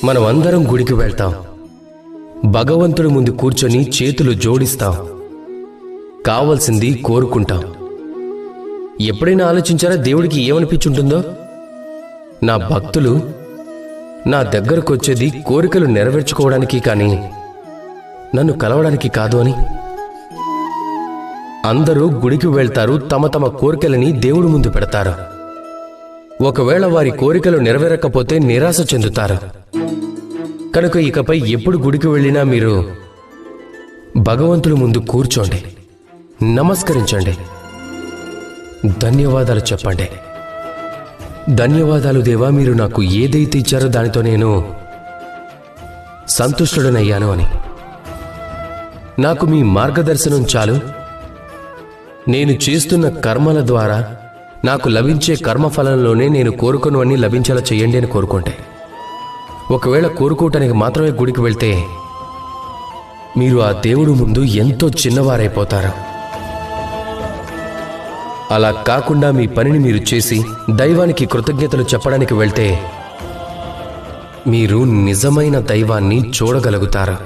మనం అందరం గుడికి వెళ్తాం, భగవంతుడి ముందు కూర్చొని చేతులు జోడిస్తాం, కావలసింది కోరుకుంటాం. ఎప్పుడైనా ఆలోచించారా దేవుడికి ఏమనిపించుంటుందో? నా భక్తులు నా దగ్గరకు వచ్చేది కోరికలు నెరవేర్చుకోవడానికి కానీ నన్ను కలవడానికి కాదు అని. అందరూ గుడికి వెళ్తారు, తమ తమ కోరికలని దేవుడి ముందు పెడతారు. ఒకవేళ వారి కోరికలు నెరవేరకపోతే నిరాశ చెందుతారు. కనుక ఇకపై ఎప్పుడు గుడికి వెళ్ళినా మీరు భగవంతుడి ముందు కూర్చోండి, నమస్కరించండి, ధన్యవాదాలు చెప్పండి. ధన్యవాదాలు దేవా, మీరు నాకు ఏదైతే ఇచ్చారో దానితో నేను సంతుష్టుడనయ్యాను అని. నాకు మీ మార్గదర్శనం చాలు. నేను చేస్తున్న కర్మల ద్వారా నాకు లభించే కర్మఫలంలోనే నేను కోరుకున్నవన్నీ లభించేలా చేయండి అని కోరుకుంటే. ఒకవేళ కోరుకోవటానికి మాత్రమే గుడికి వెళ్తే మీరు ఆ దేవుడు ముందు ఎంతో చిన్నవారైపోతారు. అలా కాకుండా మీ పనిని మీరు చేసి దైవానికి కృతజ్ఞతలు చెప్పడానికి వెళ్తే మీరు నిజమైన దైవాన్ని చూడగలుగుతారు.